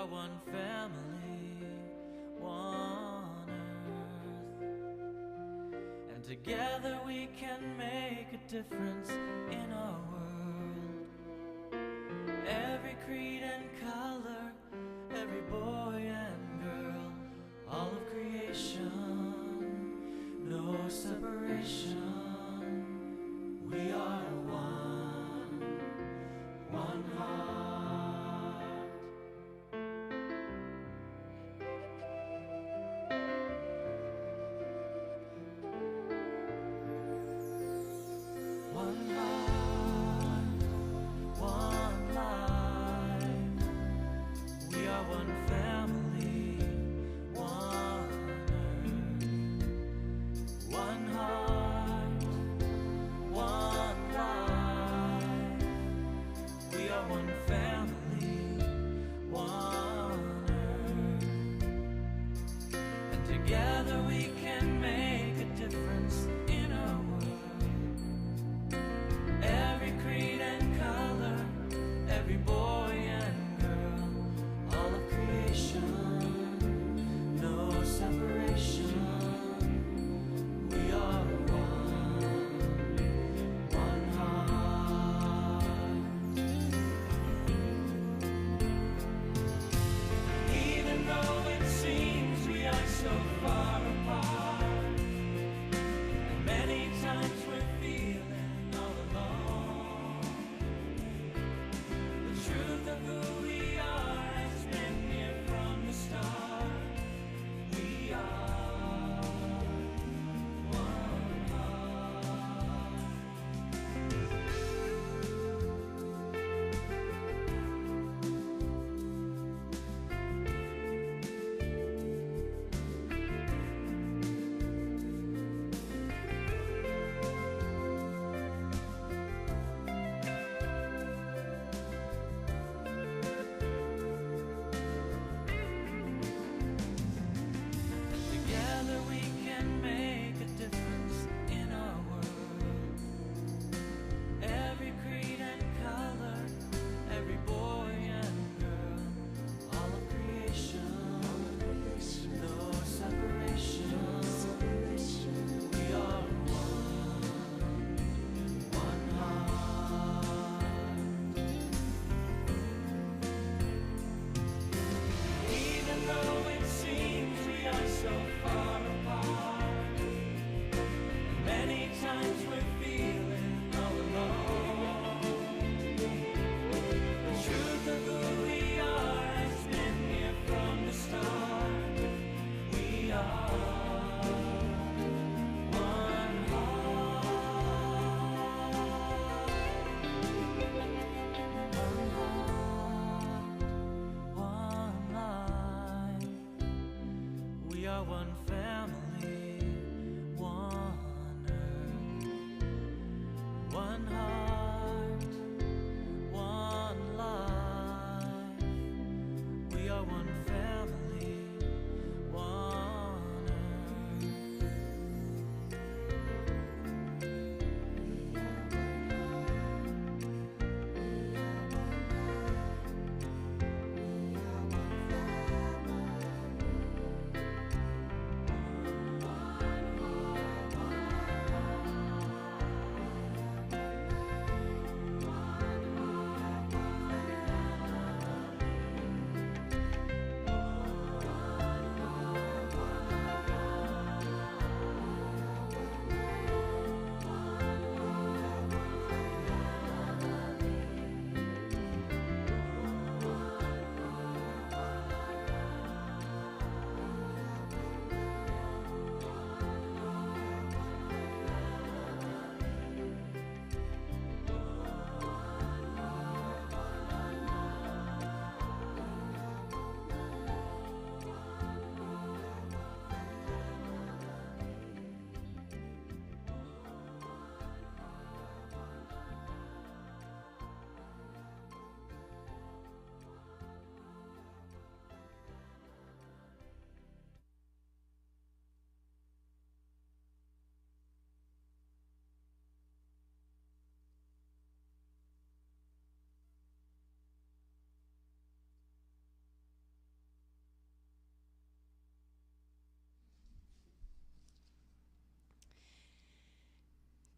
are one family, one earth, and together we can make a difference in our world. Every creed and color, every boy and girl, all of creation, no separation. We are one heart. One heart, one life. We are one family, one earth. One heart, one life. We are one family, one earth, and together we can make a difference in our world. Every creed and color, every boy and girl, all of creation, no separation. We are one heart. Even though it seems we are so far apart, and many times we're feeling all alone, the truth of who we are has been here from the start. We are one heart. Together we can make a difference in our world. Every creed and color, every boy and girl, all of creation, no separation. We are one heart. Even though it seems we are so far apart, many times we're feeling all alone, the truth of who we are has been here from the start. We are one heart, one life. We are one family, one earth. One heart, one life. We are one family, one earth.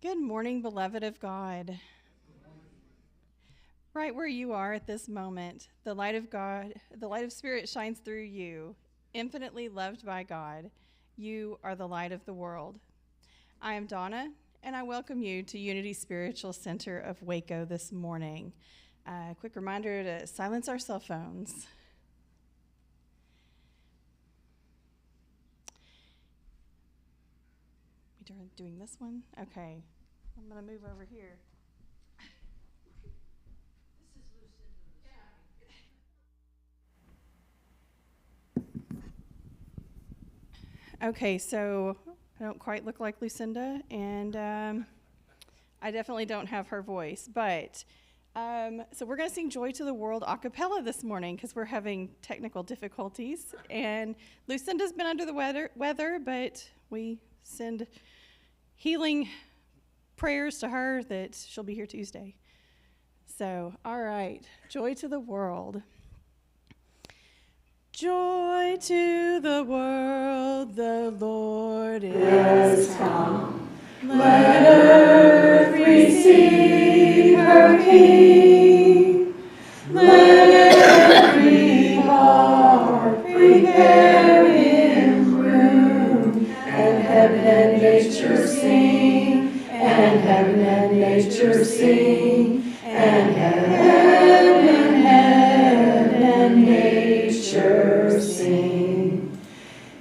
Good morning, beloved of God. Right where you are at this moment, the light of God, the light of Spirit shines through you, infinitely loved by God. You are the light of the world. I am Donna, and I welcome you to Unity Spiritual Center of Waco this morning. A quick reminder to silence our cell phones. We're doing this one? Okay. I'm going to move over here. Okay, so I don't quite look like Lucinda, and I definitely don't have her voice. But so we're going to sing "Joy to the World" a cappella this morning because we're having technical difficulties. And Lucinda's been under the weather, but we send healing prayers to her that she'll be here Tuesday. So, all right, "Joy to the World." Joy to the world, the Lord is come. Let earth receive her King. Let every heart prepare him room. And heaven and nature sing, and heaven and nature sing, and heaven and nature sing.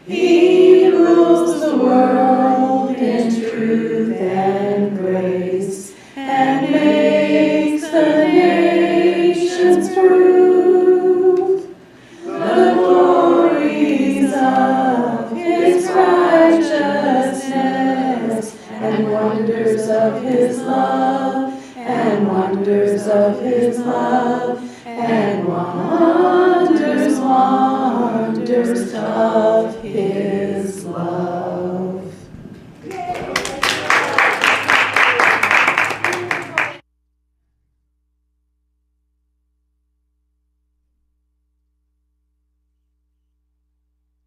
He rules the world in truth and grace, and makes the nations prove the glories of his righteousness, and wonders of his love, and wonders of his love, and wonders of his love.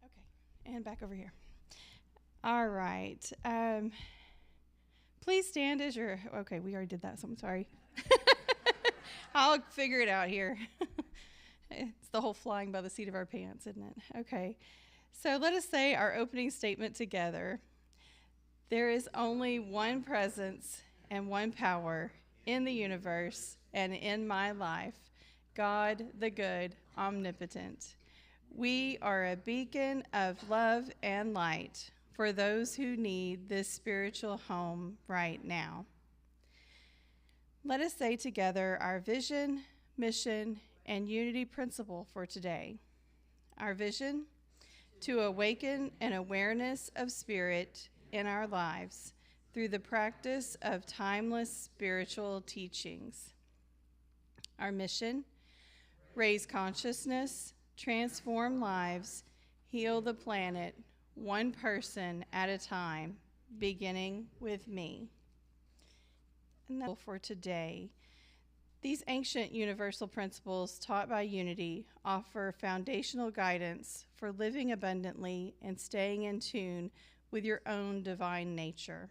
Okay, and back over here. All right. Please stand as you're. Okay, we already did that, so I'm sorry. I'll figure it out here. It's the whole flying by the seat of our pants, isn't it? Okay. So let us say our opening statement together. There is only one presence and one power in the universe and in my life, God the good, omnipotent. We are a beacon of love and light for those who need this spiritual home right now. Let us say together our vision, mission, and unity principle for today. Our vision: to awaken an awareness of spirit in our lives through the practice of timeless spiritual teachings. Our mission: raise consciousness, transform lives, heal the planet, one person at a time, beginning with me. And that's for today. These ancient universal principles taught by Unity offer foundational guidance for living abundantly and staying in tune with your own divine nature.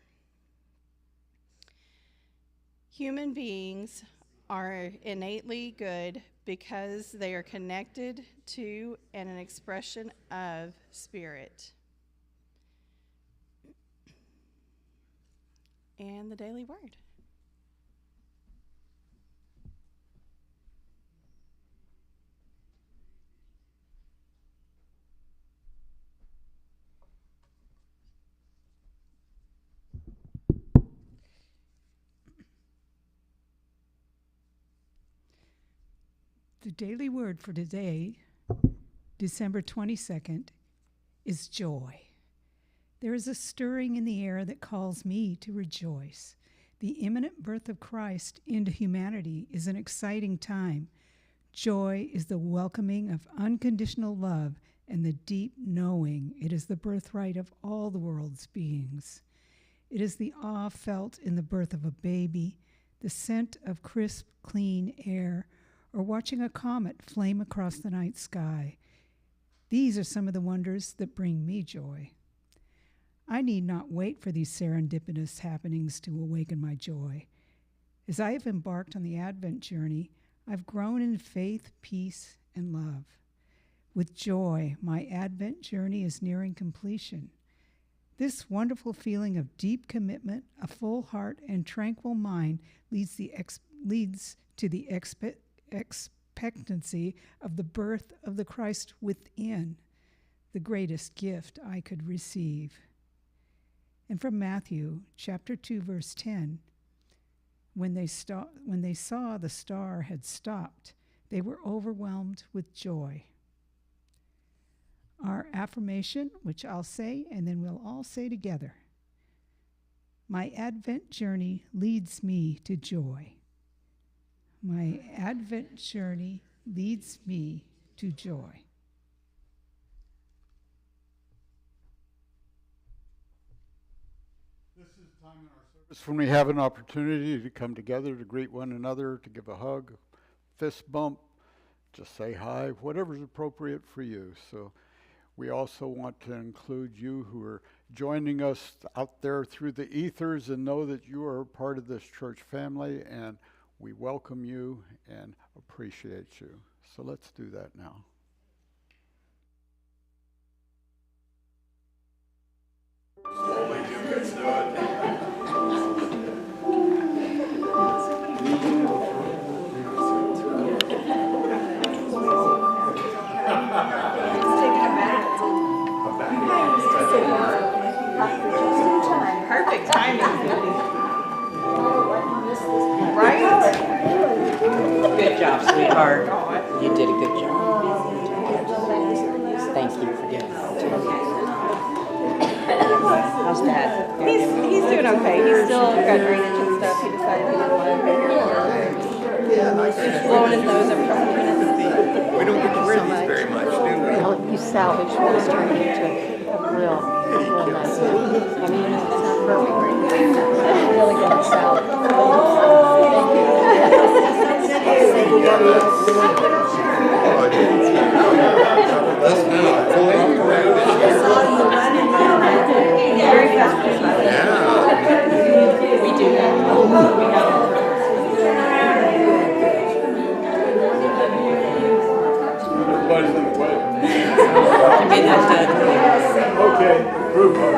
Human beings are innately good because they are connected to and an expression of spirit. And the daily word. The daily word for today, December 22nd, is joy. There is a stirring in the air that calls me to rejoice. The imminent birth of Christ into humanity is an exciting time. Joy is the welcoming of unconditional love and the deep knowing it is the birthright of all the world's beings. It is the awe felt in the birth of a baby, the scent of crisp, clean air, or watching a comet flame across the night sky. These are some of the wonders that bring me joy. I need not wait for these serendipitous happenings to awaken my joy. As I have embarked on the Advent journey, I've grown in faith, peace, and love. With joy, my Advent journey is nearing completion. This wonderful feeling of deep commitment, a full heart, and tranquil mind leads to the expectancy of the birth of the Christ within, the greatest gift I could receive. And from Matthew chapter 2, verse 10, when they saw the star had stopped, they were overwhelmed with joy. Our affirmation, which I'll say, and then we'll all say together. My Advent journey leads me to joy. My Advent journey leads me to joy. This is the time in our service when we have an opportunity to come together to greet one another, to give a hug, fist bump, just say hi, whatever's appropriate for you. So we also want to include you who are joining us out there through the ethers and know that you are a part of this church family, and we welcome you and appreciate you. So let's do that now. Slowly, you can do it. Perfect timing. Right? Good job, sweetheart. You did a good job. Thank you for giving How's Dad? He's doing okay. He's still got drainage and stuff. He decided he didn't want to be here. He's blowing his nose every couple of minutes. We don't get to wear these very much, do we? Well, you salvage what's turned into a real nice. I mean, it's not perfect right now. Really good salad. That's good. Pulling off the road. Very fast. Yeah. We do that. Everybody's in the way. I made that done. Okay, group hug.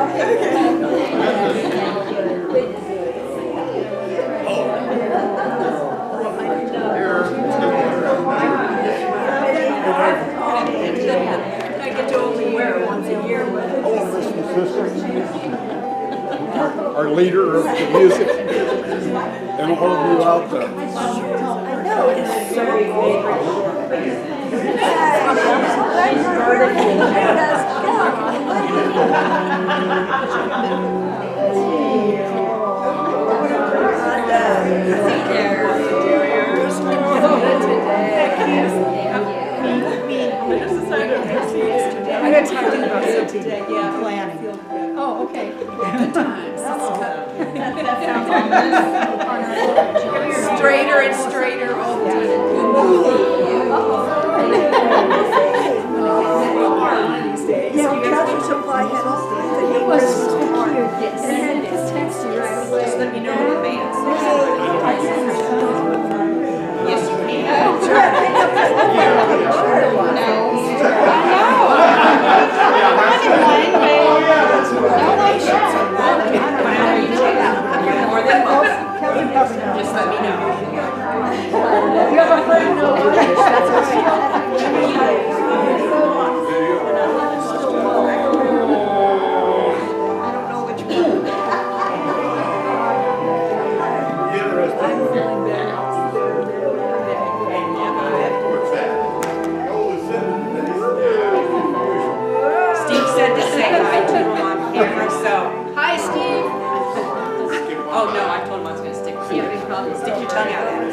I get to only wear it once a year. Our leader of the music, and all of you out there. I know, it's so I'm going to talk to you about something today. Yeah, planning. Oh, okay. Good times. straighter and straighter all the time. Yeah, Tractor Supply had all kinds of was so cute. Yes. And I had to text you right. Just let me know in advance. Yes, you can. More than most. Just let me know. You have a friend over there. That's right. I don't know which one. I'm feeling better. Steve said to say hi to him on camera, so. Hi, Steve. Oh, no, I told him I was going to stick your tongue out at him.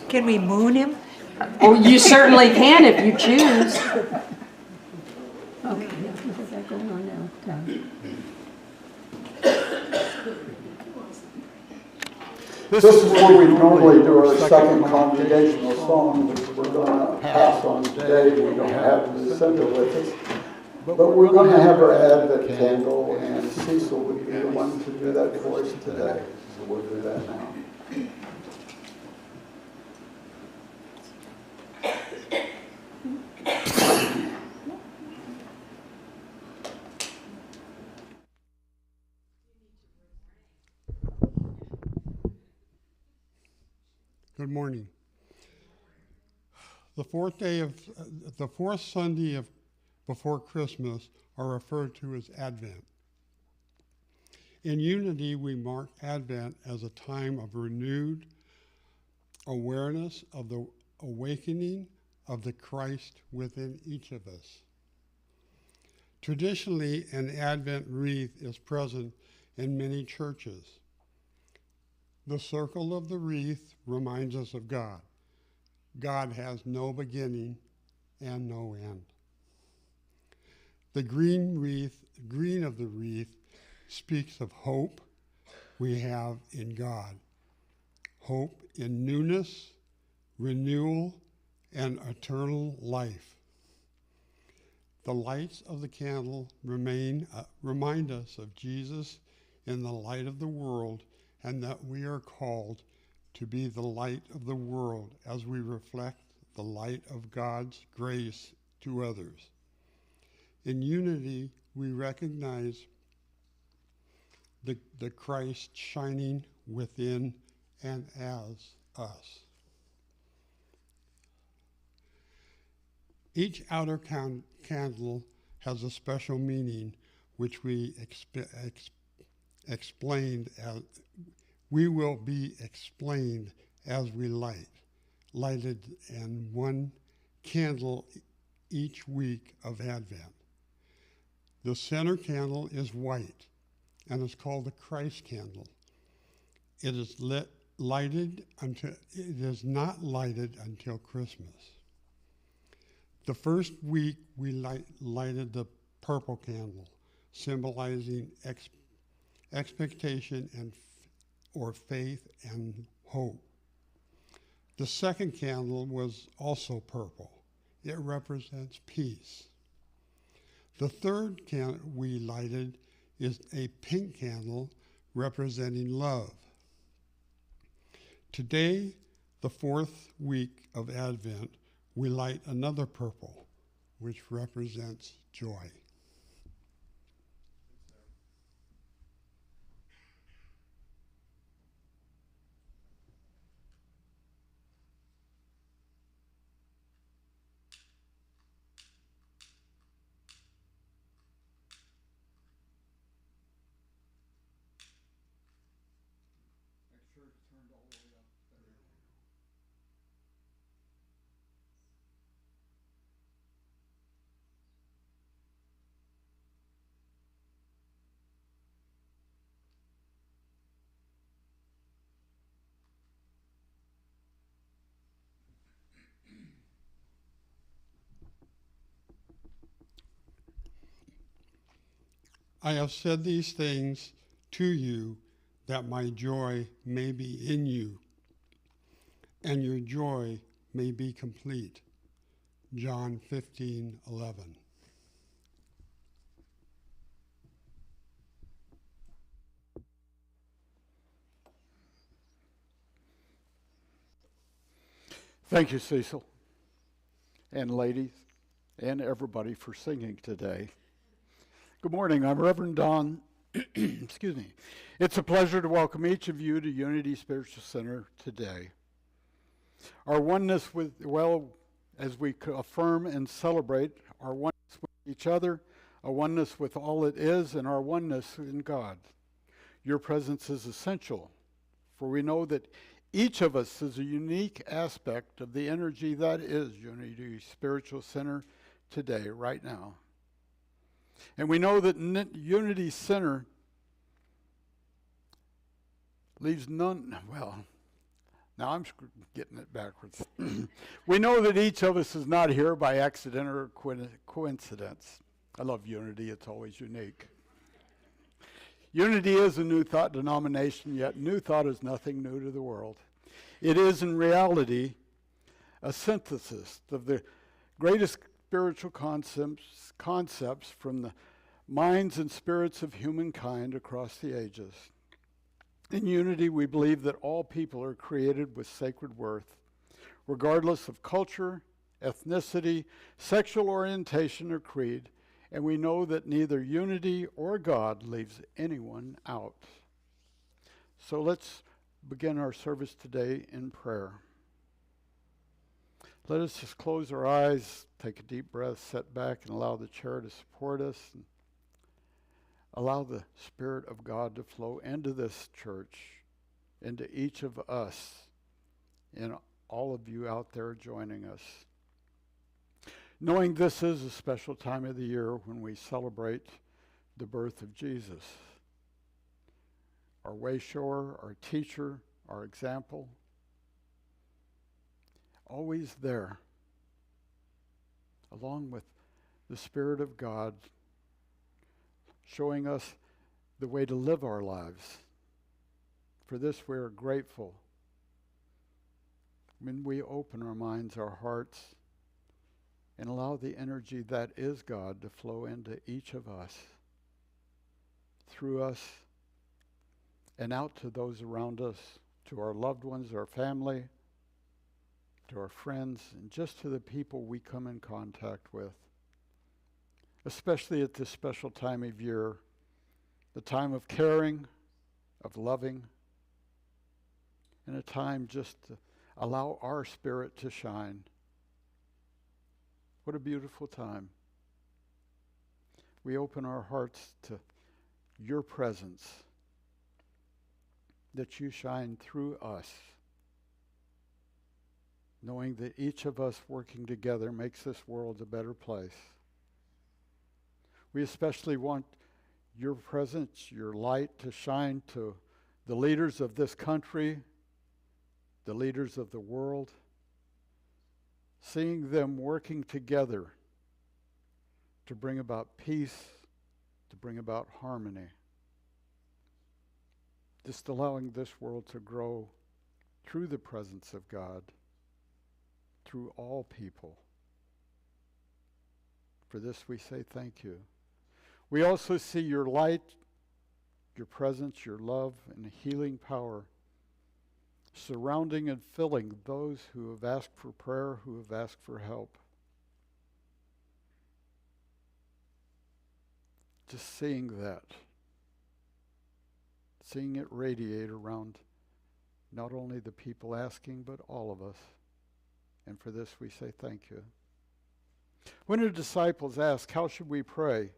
Can we moon him? Oh, you certainly can if you choose. Okay, is that going on now? This is where we normally do our second congregational song, which we're going to pass on today. We don't have Lucinda with us. But we're going to have our Advent candle, and Cecil would be the one to do that for us today. So we'll do that now. Good morning. The fourth Sunday before Christmas are referred to as Advent. In Unity, we mark Advent as a time of renewed awareness of the awakening of the Christ within each of us. Traditionally, an Advent wreath is present in many churches. The circle of the wreath reminds us of God. God has no beginning and no end. The green of the wreath speaks of hope we have in God. Hope in newness, renewal, and eternal life. The lights of the candle remind us of Jesus in the light of the world, and that we are called to be the light of the world as we reflect the light of God's grace to others. In Unity, we recognize the Christ shining within and as us. Each outer candle has a special meaning, which we will be explained as we lighted and one candle each week of Advent. The center candle is white and is called the Christ candle. It is not lighted until Christmas. The first week we lighted the purple candle, symbolizing expectation or faith and hope. The second candle was also purple. It represents peace. The third candle we lighted is a pink candle representing love. Today, the fourth week of Advent, we light another purple, which represents joy. I have said these things to you that my joy may be in you and your joy may be complete. John 15:11. Thank you, Cecil, and ladies, and everybody for singing today. Good morning. I'm Reverend Don. Excuse me. It's a pleasure to welcome each of you to Unity Spiritual Center today. Our oneness as we affirm and celebrate our oneness with each other, a oneness with all it is, and our oneness in God. Your presence is essential, for we know that each of us is a unique aspect of the energy that is Unity Spiritual Center today, right now. And we know that Unity Center leaves none, now I'm getting it backwards. We know that each of us is not here by accident or coincidence. I love Unity, it's always unique. Unity is a New Thought denomination, yet New Thought is nothing new to the world. It is, in reality, a synthesis of the greatest spiritual concepts from the minds and spirits of humankind across the ages. In Unity, we believe that all people are created with sacred worth, regardless of culture, ethnicity, sexual orientation, or creed, and we know that neither unity or God leaves anyone out. So let's begin our service today in prayer. Let us just close our eyes, take a deep breath, sit back, and allow the chair to support us, and allow the Spirit of God to flow into this church, into each of us, and all of you out there joining us. Knowing this is a special time of the year when we celebrate the birth of Jesus, our way shower, our teacher, our example, always there, along with the Spirit of God, showing us the way to live our lives. For this we are grateful when we open our minds, our hearts, and allow the energy that is God to flow into each of us, through us, and out to those around us, to our loved ones, our family, to our friends, and just to the people we come in contact with. Especially at this special time of year, the time of caring, of loving, and a time just to allow our spirit to shine. What a beautiful time. We open our hearts to your presence, that you shine through us, knowing that each of us working together makes this world a better place. We especially want your presence, your light to shine to the leaders of this country, the leaders of the world, seeing them working together to bring about peace, to bring about harmony. Just allowing this world to grow through the presence of God, through all people. For this we say thank you. We also see your light, your presence, your love, and healing power surrounding and filling those who have asked for prayer, who have asked for help. Just seeing that, seeing it radiate around not only the people asking, but all of us. And for this we say thank you. When the disciples asked, how should we pray?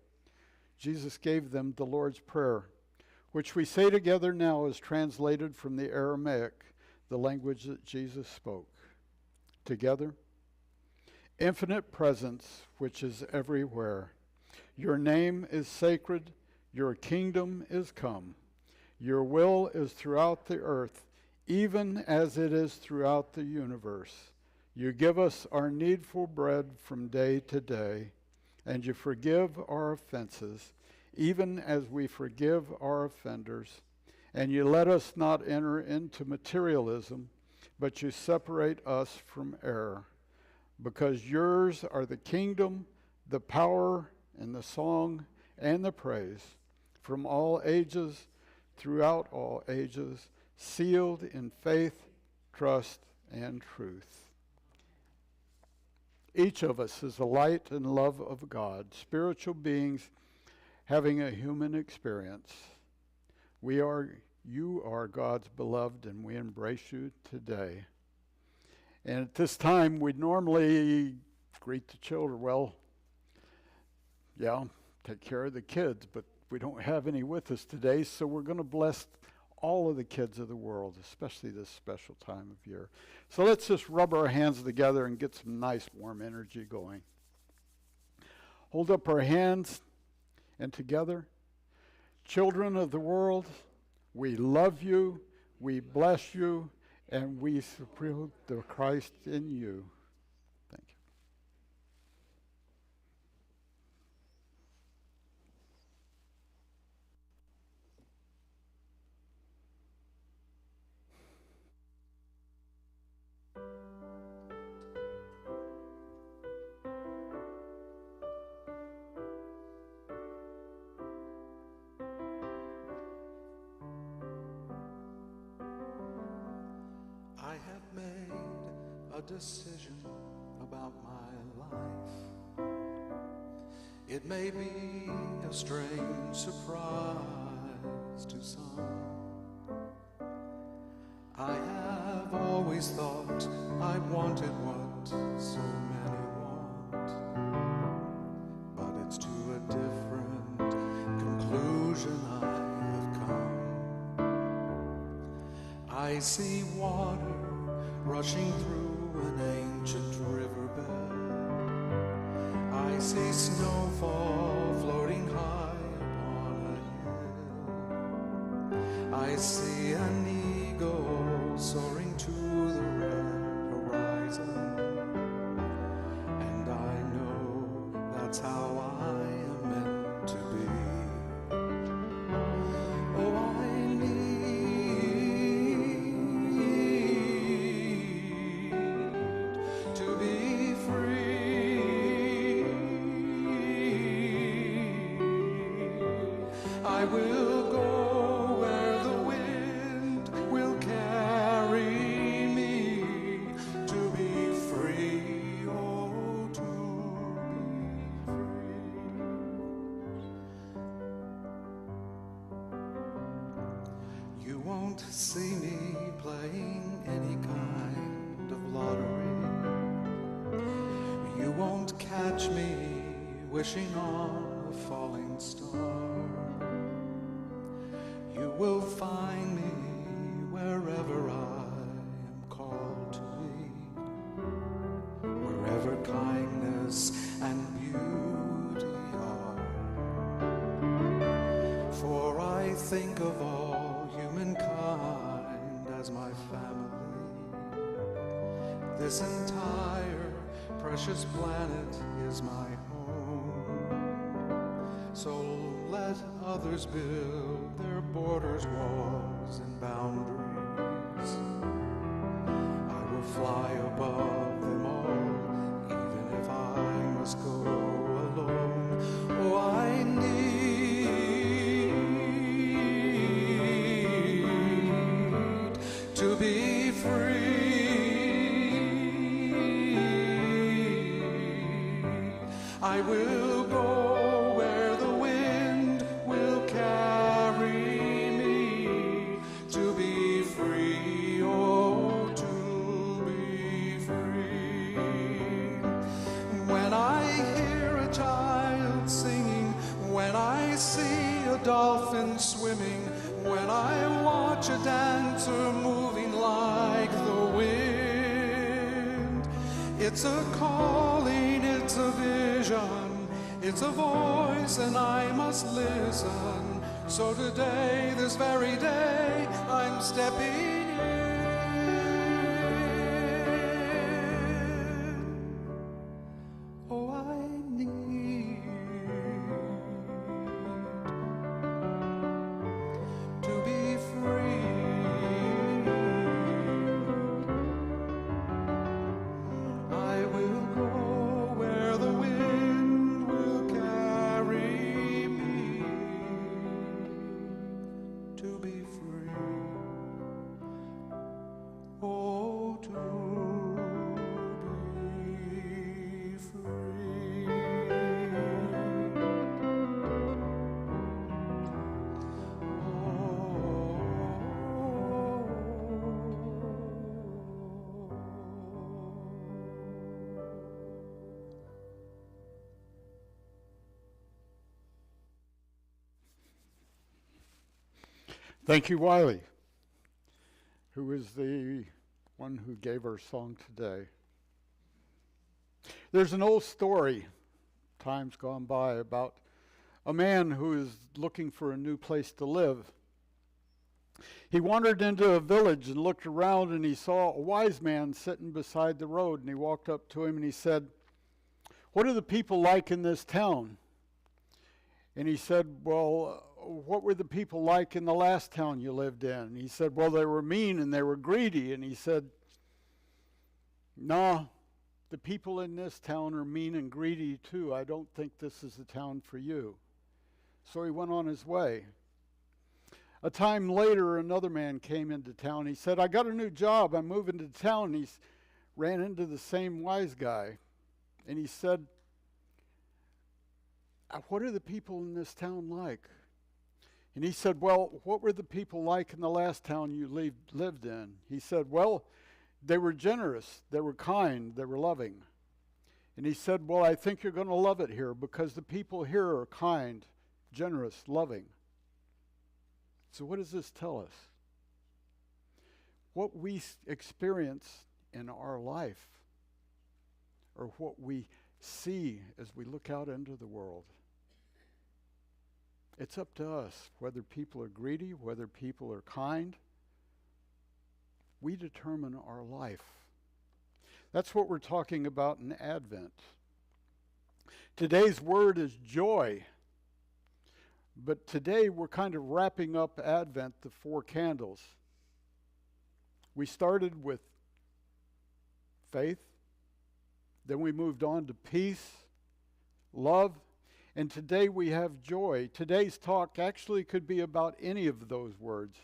Jesus gave them the Lord's Prayer, which we say together now is translated from the Aramaic, the language that Jesus spoke. Together, infinite presence, which is everywhere. Your name is sacred. Your kingdom is come. Your will is throughout the earth, even as it is throughout the universe. You give us our needful bread from day to day, and you forgive our offenses, even as we forgive our offenders. And you let us not enter into materialism, but you separate us from error. Because yours are the kingdom, the power, and the song, and the praise, from all ages, throughout all ages, sealed in faith, trust, and truth. Each of us is the light and love of God, spiritual beings having a human experience. You are God's beloved, and we embrace you today. And at this time, we'd normally greet the children. Well, yeah, take care of the kids, but we don't have any with us today, so we're going to bless all of the kids of the world, especially this special time of year. So let's just rub our hands together and get some nice warm energy going. Hold up our hands, and together, children of the world, we love you, we bless you, and we support the Christ in you. Thank you. have made a decision about my life. It may be a strange surprise to some. I have always thought I wanted what so many want, but it's to a different conclusion I have come. I see water rushing through an ancient riverbed. I see snowfall floating high upon a hill. I see an eagle soaring to the red horizon, and I know that's how I am meant to be. Oh, I need to be free. I will go where the wind will carry me. To be free, oh, to be free. You won't see me playing any kind of lottery. You won't catch me wishing on a falling star. You will find me wherever I am called to be, wherever kindness and beauty are. For I think of all humankind as my family. This entire precious planet is my home. So let others build their borders, walls, and boundaries. I will fly above them all, even if I must go alone. Oh, I need to be free. I will go where the wind will carry me. To be free, oh, to be free. When I hear a child singing, when I see a dolphin swimming, when I watch a dancer moving like the wind, it's a calling, it's a vision, it's a voice, and I must listen. So today, this very day, I'm stepping in. Oh, I need to be free. I will go where the wind will carry me. To be free, oh, to be free. Thank you, Wiley, who is the one who gave our song today. There's an old story, times gone by, about a man who is looking for a new place to live. He wandered into a village and looked around, and he saw a wise man sitting beside the road, and he walked up to him and he said, "What are the people like in this town?" And he said, "Well, what were the people like in the last town you lived in?" And he said, "Well, they were mean and they were greedy." And he said, "No, the people in this town are mean and greedy too. I don't think this is the town for you." So he went on his way. A time later, another man came into town. He said, I got a new job. I'm moving to town. He ran into the same wise guy. And he said, what are the people in this town like? And he said, well, what were the people like in the last town you lived in? He said, well, they were generous, they were kind, they were loving. And he said, well, I think you're going to love it here because the people here are kind, generous, loving. So what does this tell us? What we experience in our life, or what we see as we look out into the world, it's up to us whether people are greedy, whether people are kind. We determine our life. That's what we're talking about in Advent. Today's word is joy. But today we're kind of wrapping up Advent, the 4 candles. We started with faith, then we moved on to peace, love, and today we have joy. Today's talk actually could be about any of those words.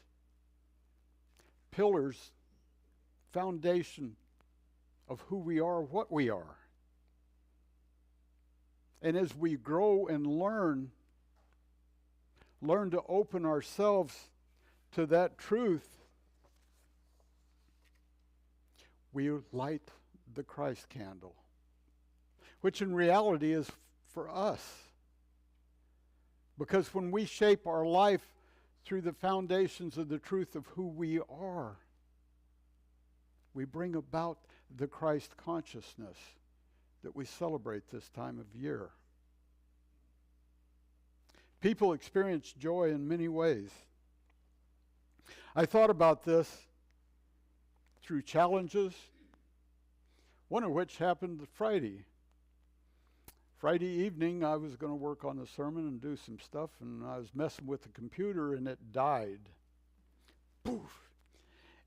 Pillars, foundation of who we are, what we are. And as we grow and learn to open ourselves to that truth, we light the Christ candle, which in reality is for us. Because when we shape our life through the foundations of the truth of who we are, we bring about the Christ consciousness that we celebrate this time of year. People experience joy in many ways. I thought about this through challenges, one of which happened Friday. Friday evening, I was going to work on the sermon and do some stuff, and I was messing with the computer, and it died. Poof!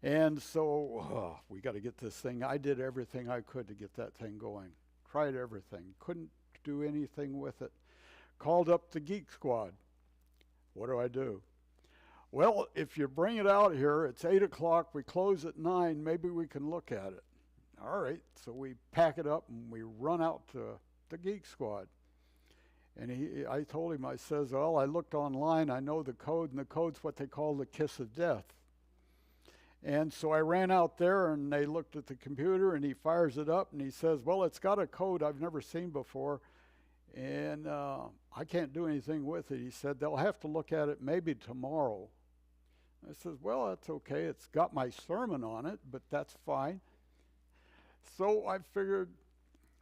And so, we got to get this thing. I did everything I could to get that thing going. Tried everything. Couldn't do anything with it. Called up the Geek Squad. What do? Well, if you bring it out here, it's 8 o'clock. We close at 9. Maybe we can look at it. All right. So we pack it up, and we run out to the Geek Squad. And I told him, I says, well, I looked online, I know the code, and the code's what they call the kiss of death. And so I ran out there, and they looked at the computer, and he fires it up, and he says, well, it's got a code I've never seen before, and I can't do anything with it. He said, they'll have to look at it maybe tomorrow. I says, well, that's okay. It's got my sermon on it, but that's fine. So I figured,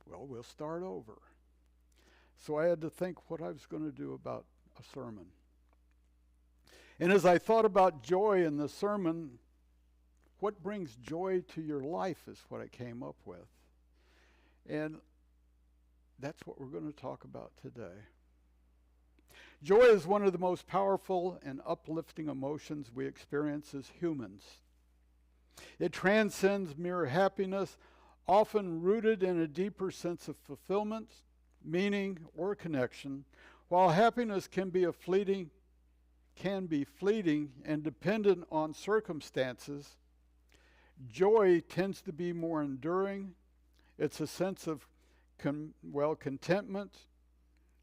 well, we'll start over. So I had to think what I was going to do about a sermon. And as I thought about joy in the sermon, what brings joy to your life is what I came up with. And that's what we're going to talk about today. Joy is one of the most powerful and uplifting emotions we experience as humans. It transcends mere happiness, often rooted in a deeper sense of fulfillment, meaning, or connection. While happiness can be fleeting and dependent on circumstances, joy tends to be more enduring. It's a sense of contentment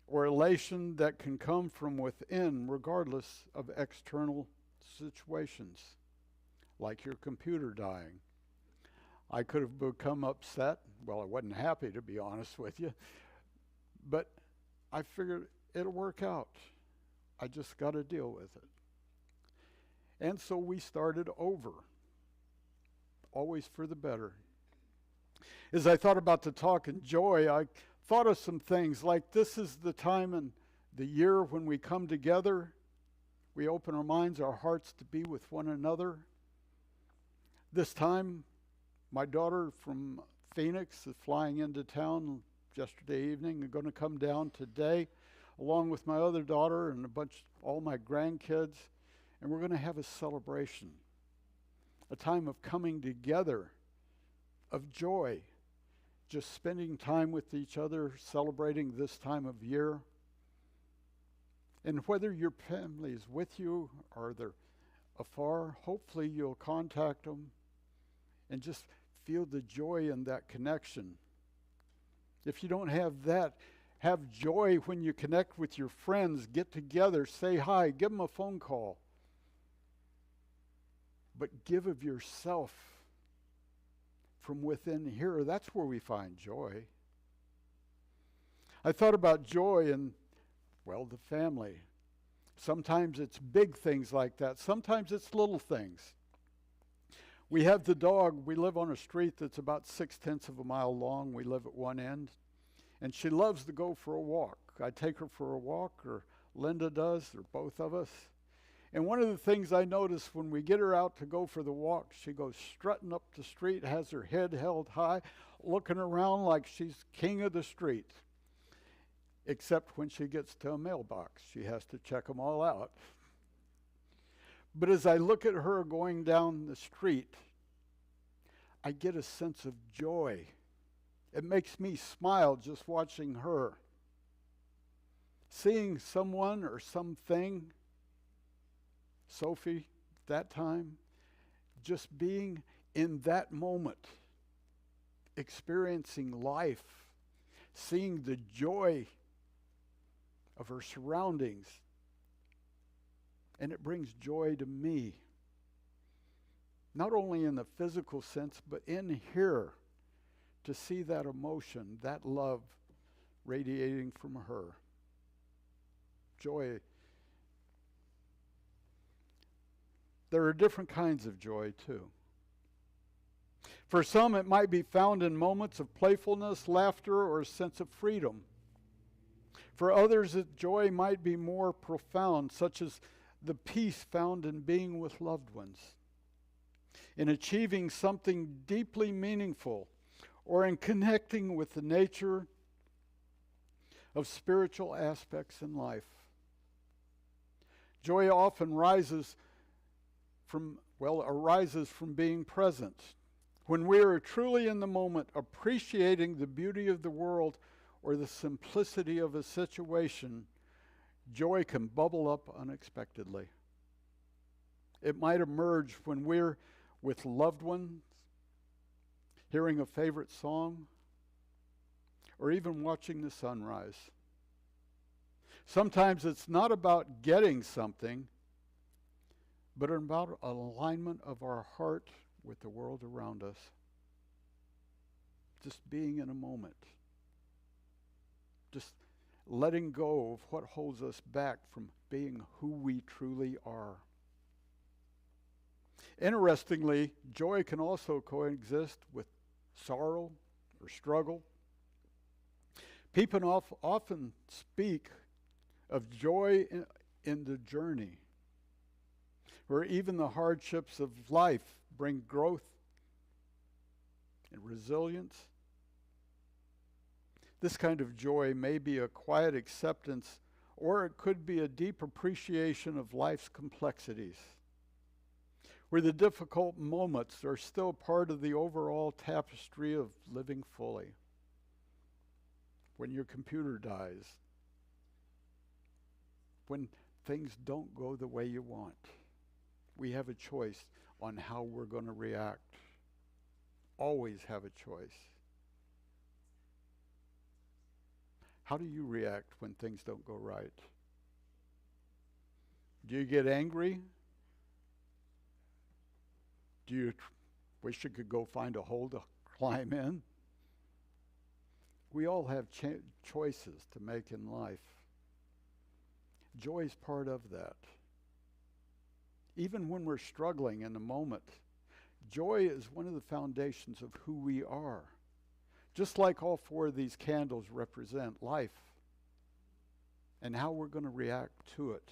or elation that can come from within, regardless of external situations, like your computer dying. I could have become upset. Well, I wasn't happy, to be honest with you. But I figured it'll work out. I just got to deal with it. And so we started over. Always for the better. As I thought about the talk and joy, I thought of some things like this is the time in the year when we come together. We open our minds, our hearts to be with one another. This time, my daughter from Phoenix is flying into town yesterday evening and going to come down today along with my other daughter and all my grandkids, and we're going to have a celebration, a time of coming together, of joy, just spending time with each other, celebrating this time of year. And whether your family is with you or they're afar, hopefully you'll contact them and just feel the joy in that connection. If you don't have that, have joy when you connect with your friends, get together, say hi, give them a phone call. But give of yourself from within here. That's where we find joy. I thought about joy in, well, the family. Sometimes it's big things like that. Sometimes it's little things. We have the dog. We live on a street that's about 6/10 of a mile long. We live at one end. And she loves to go for a walk. I take her for a walk, or Linda does, or both of us. And one of the things I notice when we get her out to go for the walk, she goes strutting up the street, has her head held high, looking around like she's king of the street. Except when she gets to a mailbox. She has to check them all out. But as I look at her going down the street, I get a sense of joy. It makes me smile just watching her. Seeing someone or something, Sophie, that time, just being in that moment, experiencing life, seeing the joy of her surroundings, and it brings joy to me. Not only in the physical sense, but in here, to see that emotion, that love radiating from her. Joy. There are different kinds of joy too. For some, it might be found in moments of playfulness, laughter, or a sense of freedom. For others, joy might be more profound, such as the peace found in being with loved ones, in achieving something deeply meaningful, or in connecting with the nature of spiritual aspects in life. Joy often arises from being present. When we are truly in the moment, appreciating the beauty of the world or the simplicity of a situation, joy can bubble up unexpectedly. It might emerge when we're with loved ones, hearing a favorite song, or even watching the sunrise. Sometimes it's not about getting something, but about an alignment of our heart with the world around us. Just being in a moment. Just letting go of what holds us back from being who we truly are. Interestingly, joy can also coexist with sorrow or struggle. People often speak of joy in the journey, where even the hardships of life bring growth and resilience. This kind of joy may be a quiet acceptance, or it could be a deep appreciation of life's complexities, where the difficult moments are still part of the overall tapestry of living fully. When your computer dies, when things don't go the way you want, we have a choice on how we're going to react. Always have a choice. How do you react when things don't go right? Do you get angry? Do you wish you could go find a hole to climb in? We all have choices to make in life. Joy is part of that. Even when we're struggling in the moment, joy is one of the foundations of who we are. Just like all four of these candles represent life and how we're going to react to it.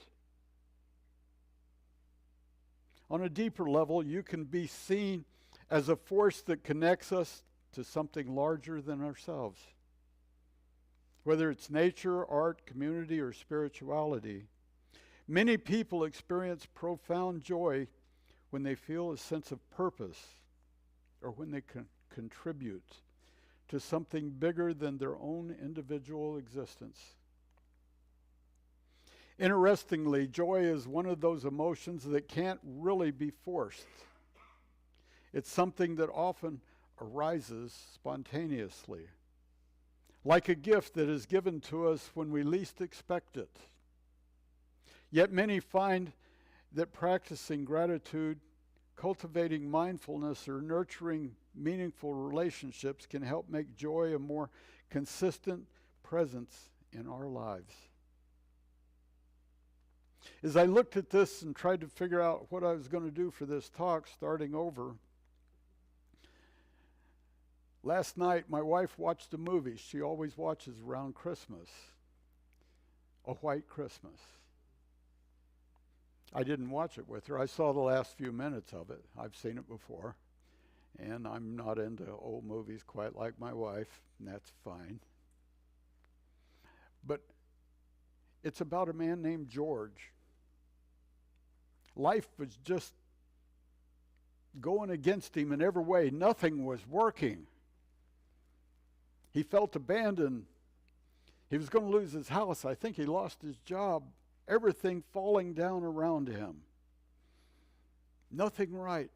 On a deeper level, you can be seen as a force that connects us to something larger than ourselves. Whether it's nature, art, community, or spirituality, many people experience profound joy when they feel a sense of purpose or when they contribute to something bigger than their own individual existence. Interestingly, joy is one of those emotions that can't really be forced. It's something that often arises spontaneously, like a gift that is given to us when we least expect it. Yet many find that practicing gratitude, cultivating mindfulness, or nurturing meaningful relationships can help make joy a more consistent presence in our lives. As I looked at this and tried to figure out what I was going to do for this talk, starting over, last night my wife watched a movie she always watches around Christmas, A White Christmas. I didn't watch it with her. I saw the last few minutes of it. I've seen it before. And I'm not into old movies quite like my wife, and that's fine. But it's about a man named George. Life was just going against him in every way. Nothing was working. He felt abandoned. He was going to lose his house. I think he lost his job. Everything falling down around him. Nothing right.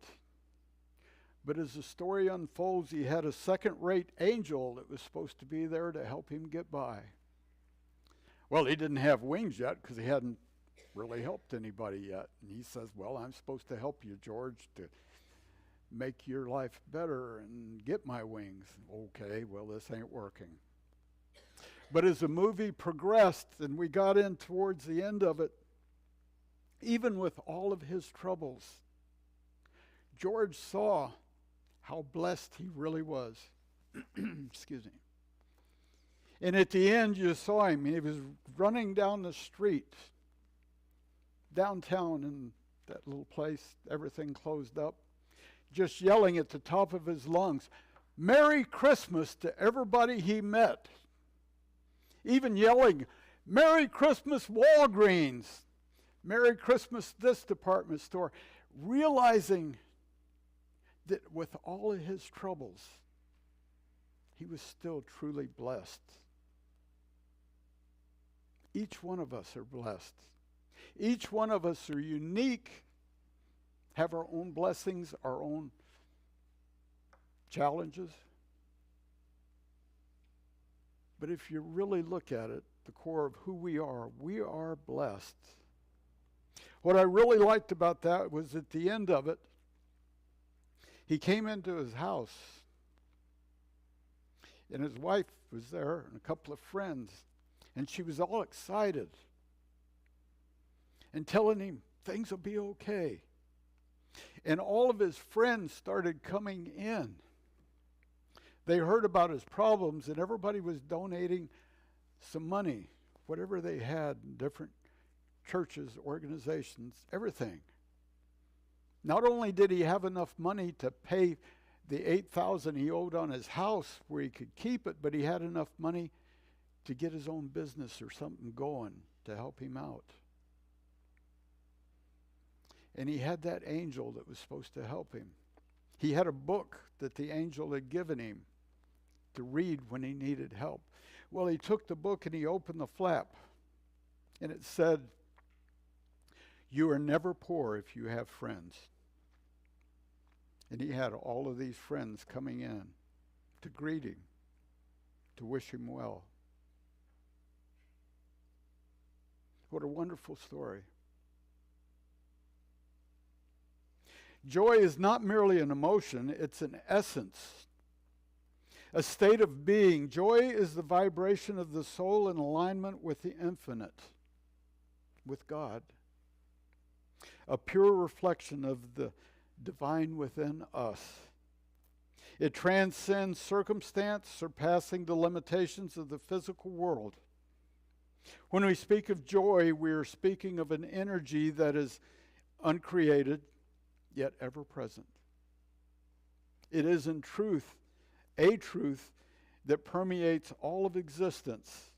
But as the story unfolds, he had a second-rate angel that was supposed to be there to help him get by. Well, he didn't have wings yet because he hadn't really helped anybody yet. And he says, well, I'm supposed to help you, George, to make your life better and get my wings. Okay, well, this ain't working. But as the movie progressed and we got in towards the end of it, even with all of his troubles, George saw how blessed he really was. Excuse me. And at the end, you saw him. He was running down the street, downtown in that little place, everything closed up, just yelling at the top of his lungs, Merry Christmas to everybody he met. Even yelling, Merry Christmas, Walgreens. Merry Christmas, this department store. Realizing that with all of his troubles, he was still truly blessed. Each one of us are blessed. Each one of us are unique, have our own blessings, our own challenges. But if you really look at it, the core of who we are blessed. What I really liked about that was at the end of it, he came into his house, and his wife was there, and a couple of friends, and she was all excited and telling him things will be okay. And all of his friends started coming in. They heard about his problems, and everybody was donating some money, whatever they had, different churches, organizations, everything. Not only did he have enough money to pay the $8,000 he owed on his house where he could keep it, but he had enough money to get his own business or something going to help him out. And he had that angel that was supposed to help him. He had a book that the angel had given him to read when he needed help. Well, he took the book and he opened the flap, and it said, "You are never poor if you have friends." And he had all of these friends coming in to greet him, to wish him well. What a wonderful story. Joy is not merely an emotion, it's an essence, a state of being. Joy is the vibration of the soul in alignment with the infinite, with God, a pure reflection of the divine within us. It transcends circumstance, surpassing the limitations of the physical world. When we speak of joy, we are speaking of an energy that is uncreated, yet ever present. It is in truth, a truth that permeates all of existence,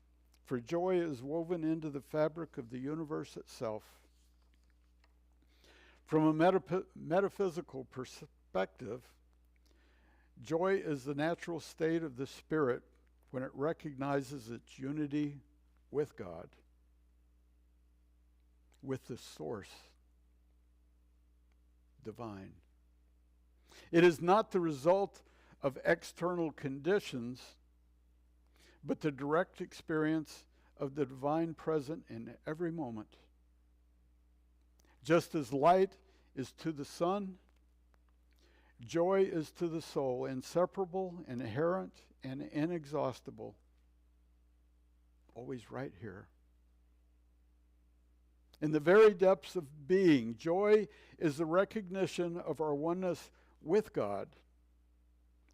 for joy is woven into the fabric of the universe itself. From a metaphysical perspective, joy is the natural state of the spirit when it recognizes its unity with God. with the source divine. It is not the result of external conditions, but the direct experience of the divine present in every moment. Just as light is to the sun, joy is to the soul, inseparable, inherent, and inexhaustible. Always right here. In the very depths of being, joy is the recognition of our oneness with God,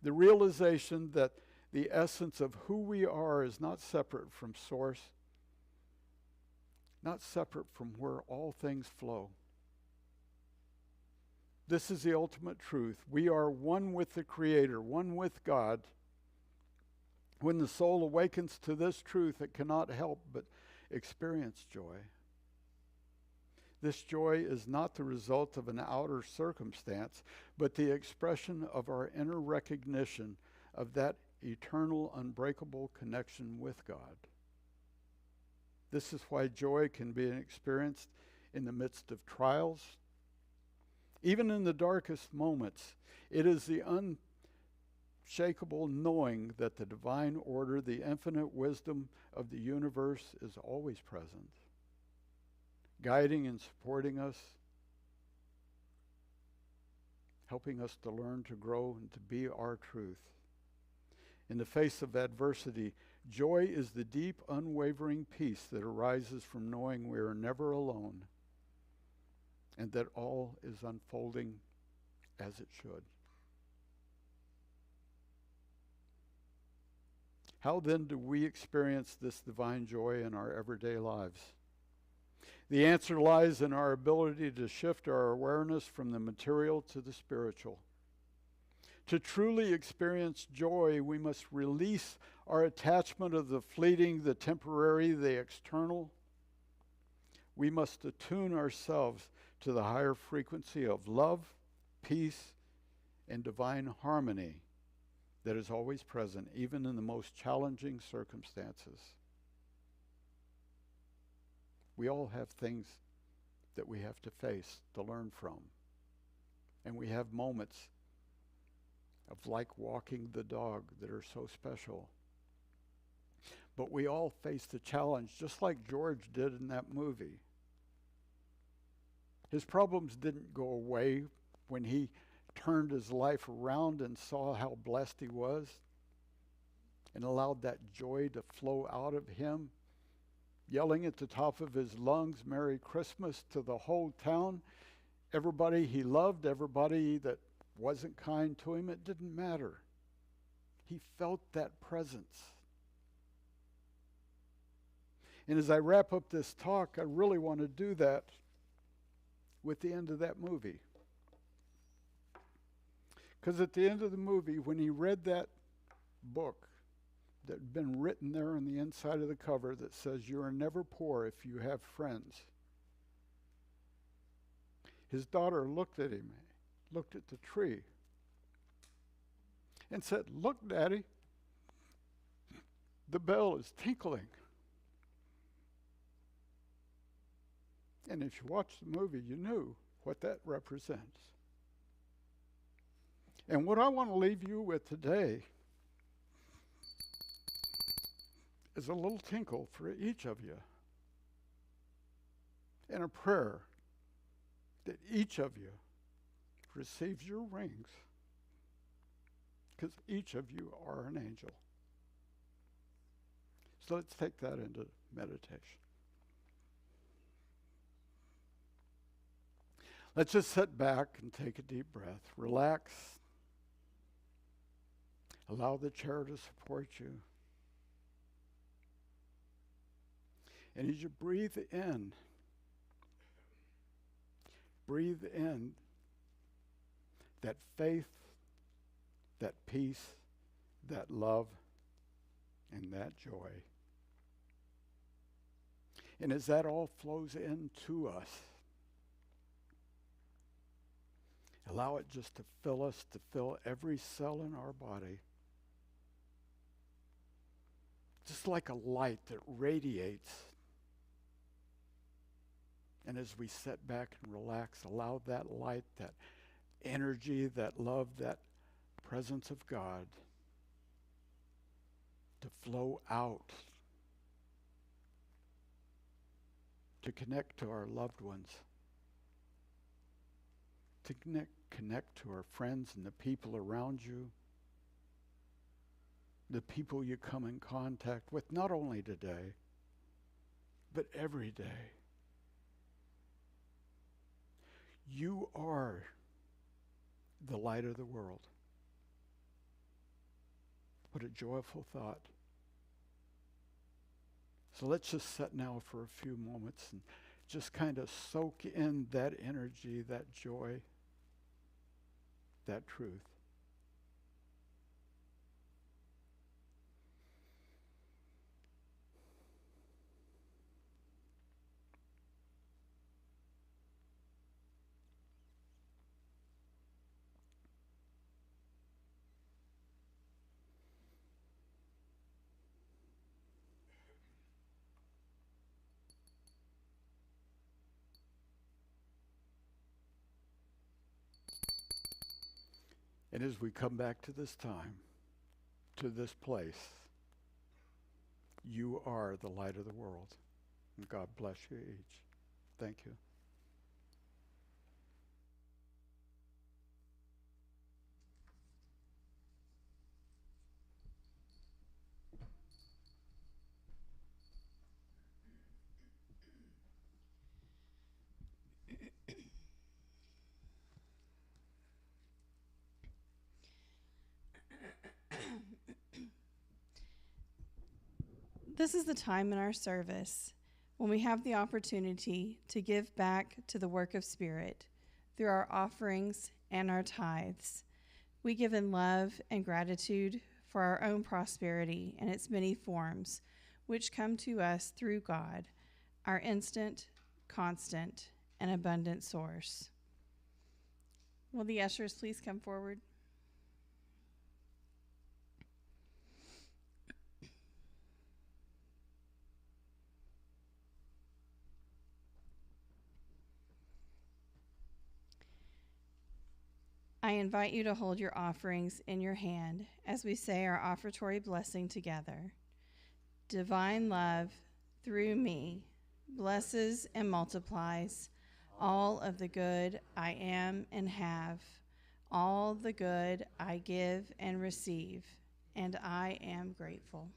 the realization that the essence of who we are is not separate from source, not separate from where all things flow. This is the ultimate truth. We are one with the Creator, one with God. When the soul awakens to this truth, it cannot help but experience joy. This joy is not the result of an outer circumstance, but the expression of our inner recognition of that eternal, unbreakable connection with God. This is why joy can be experienced in the midst of trials. Even in the darkest moments, it is the unshakable knowing that the divine order, the infinite wisdom of the universe is always present, guiding and supporting us, helping us to learn, to grow, and to be our truth. In the face of adversity, joy is the deep, unwavering peace that arises from knowing we are never alone and that all is unfolding as it should. How then do we experience this divine joy in our everyday lives? The answer lies in our ability to shift our awareness from the material to the spiritual. To truly experience joy, we must release our attachment of the fleeting, the temporary, the external. We must attune ourselves to the higher frequency of love, peace, and divine harmony that is always present, even in the most challenging circumstances. We all have things that we have to face, to learn from. And we have moments of like walking the dog that are so special. But we all face the challenge, just like George did in that movie. His problems didn't go away when he turned his life around and saw how blessed he was and allowed that joy to flow out of him, yelling at the top of his lungs, "Merry Christmas" to the whole town. Everybody he loved, everybody that wasn't kind to him, it didn't matter. He felt that presence. And as I wrap up this talk, I really want to do that with the end of that movie. Because at the end of the movie, when he read that book that had been written there on the inside of the cover that says, "You are never poor if you have friends," his daughter looked at him, looked at the tree, and said, "Look, Daddy, the bell is tinkling." And if you watched the movie, you knew what that represents. And what I want to leave you with today is a little tinkle for each of you and a prayer that each of you receives your rings, because each of you are an angel. So let's take that into meditation. Let's just sit back and take a deep breath. Relax. Allow the chair to support you. And as you breathe in that faith, that peace, that love, and that joy. And as that all flows into us, allow it just to fill us, to fill every cell in our body. Just like a light that radiates And as we sit back and relax, allow that light, that energy, that love, that presence of God to flow out, to connect to our loved ones, to connect to our friends and the people around you, the people you come in contact with, not only today, but every day. You are the light of the world. What a joyful thought. So let's just sit now for a few moments and just kind of soak in that energy, that joy, that truth. And as we come back to this time, to this place, you are the light of the world. And God bless you each. Thank you. This is the time in our service when we have the opportunity to give back to the work of Spirit through our offerings and our tithes. We give in love and gratitude for our own prosperity and its many forms, which come to us through God, our instant, constant, and abundant source. Will the ushers please come forward? I invite you to hold your offerings in your hand as we say our offertory blessing together. Divine love, through me, blesses and multiplies all of the good I am and have, all the good I give and receive, and I am grateful.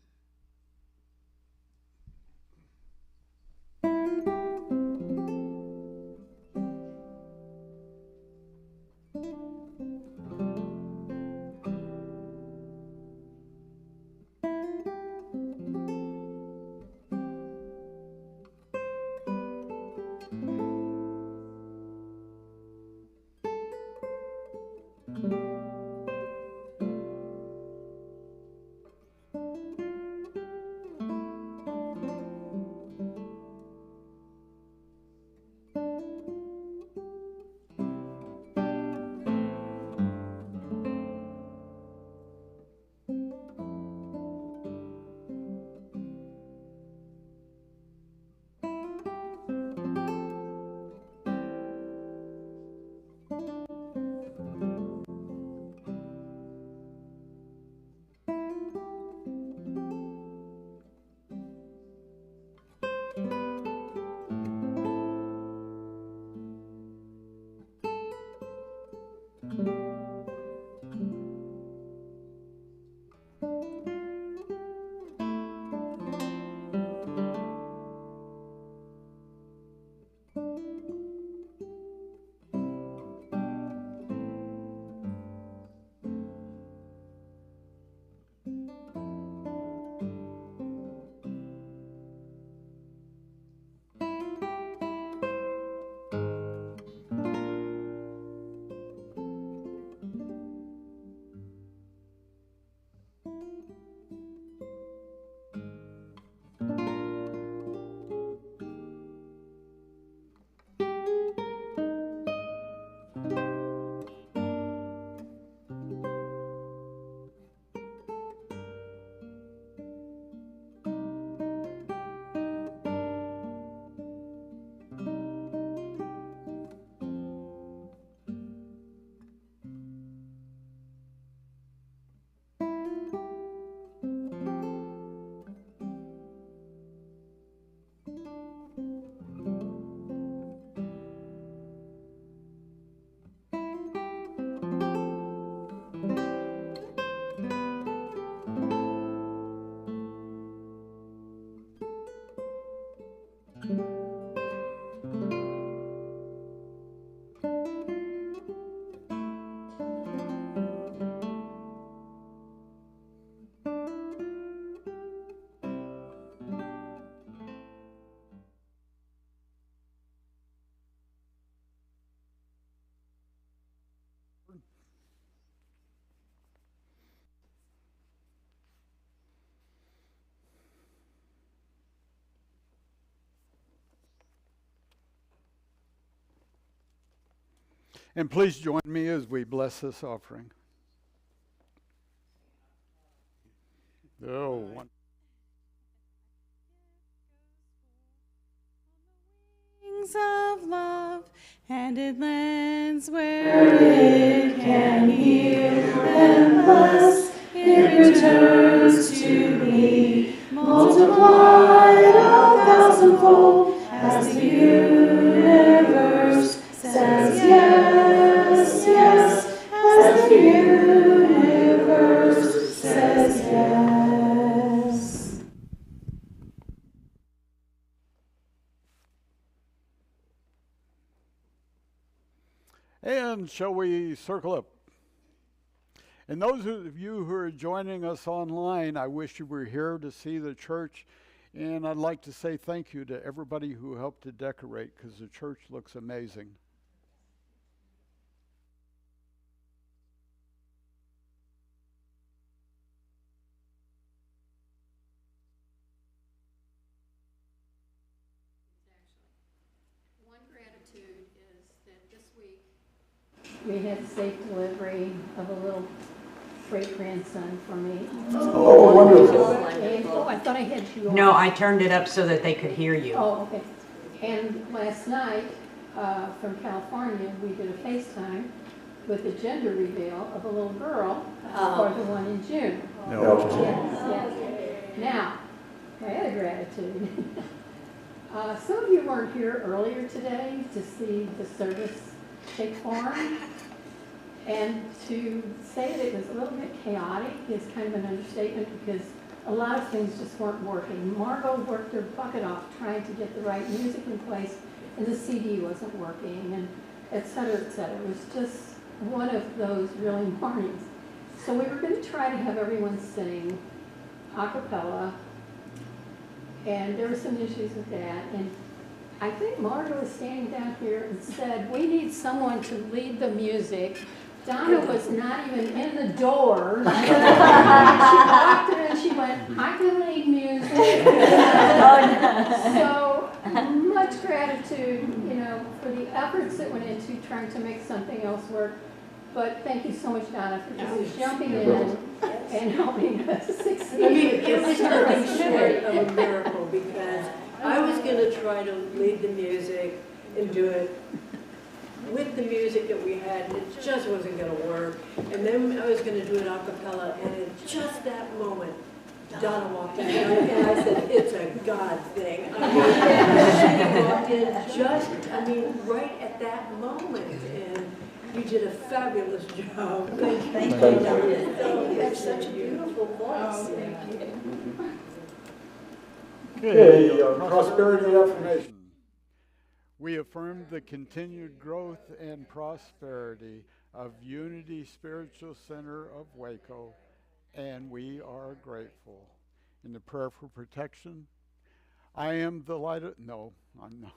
And please join me as we bless this offering. Oh, one. Wings of love, and it lands where it can heal and bless. It returns to me, multiplied a thousandfold, as the universe says yes, yes, as the universe says yes. And shall we circle up? And those of you who are joining us online, I wish you were here to see the church. And I'd like to say thank you to everybody who helped to decorate, because the church looks amazing. One gratitude is that this week we had safe delivery of a little great grandson for me. Oh, wonderful. And, I thought I had you on. No, I turned it up so that they could hear you. Oh, okay. And last night, from California, we did a FaceTime with the gender reveal of a little girl for the one in June. No. Yes, yes. Now, my other gratitude. Some of you weren't here earlier today to see the service take form. And to say that it was a little bit chaotic is kind of an understatement, because a lot of things just weren't working. Margot worked her bucket off trying to get the right music in place, and the CD wasn't working, and et cetera, et cetera. It was just one of those really mornings. So we were going to try to have everyone sing a cappella, and there were some issues with that. And I think Margot was standing down here and said, we need someone to lead the music. Donna was not even in the door. She walked in and she went, I can lead music. So much gratitude, for the efforts that went into trying to make something else work. But thank you so much, Donna, for just jumping in and helping us succeed. It was nothing short of a miracle, because I was going to try to lead the music and do it with the music that we had, and it just wasn't going to work. And then I was going to do it a cappella, and at just that moment, Donna walked in, and I said, it's a God thing. I mean, she walked in right at that moment, and you did a fabulous job. Thank you. Thank you. You have such a beautiful voice. Thank you. Okay, prosperity affirmation. We affirm the continued growth and prosperity of Unity Spiritual Center of Waco, and we are grateful. In the prayer for protection, I am the light of, no, I'm not.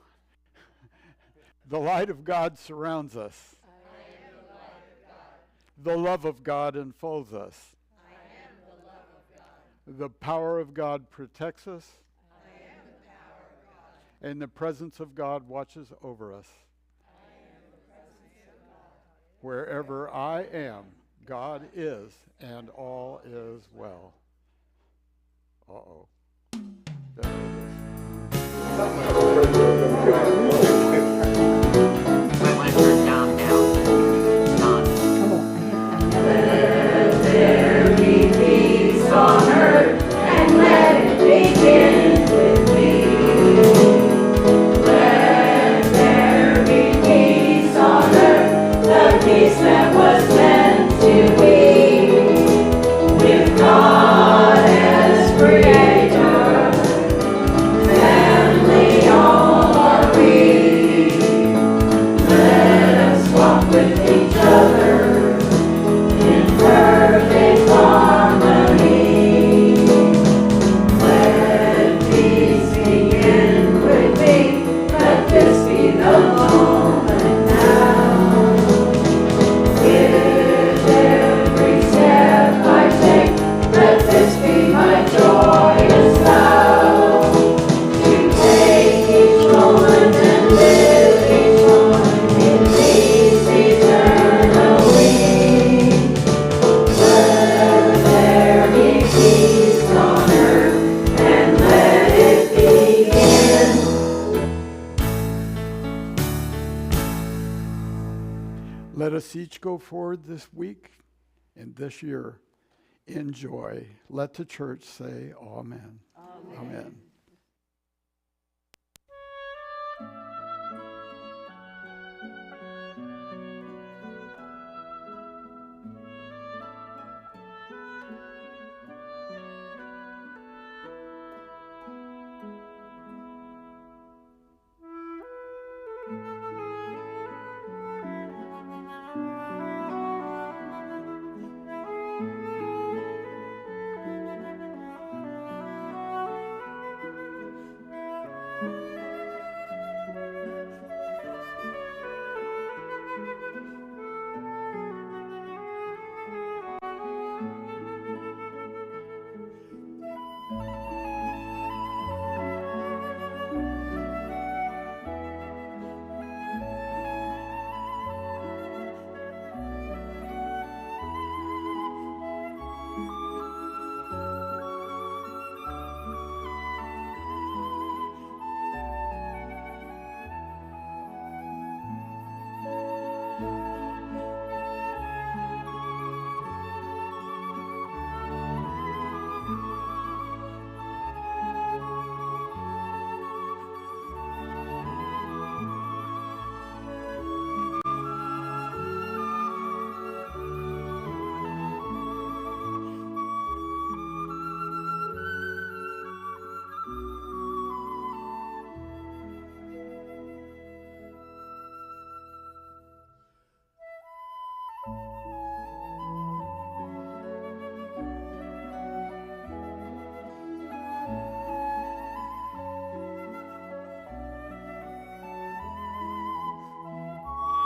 The light of God surrounds us. I am the light of God. The love of God enfolds us. I am the love of God. The power of God protects us. And the presence of God watches over us. I am the presence of God. Wherever I am, God is, and all is well. Uh-oh. There it My turn down now. Not. Let there be peace on earth, and let it begin with me. Peace that was meant to be, with God as creator, family all are we. Let us Let us each go forward this week and this year in joy. Let the church say amen. Amen. Amen.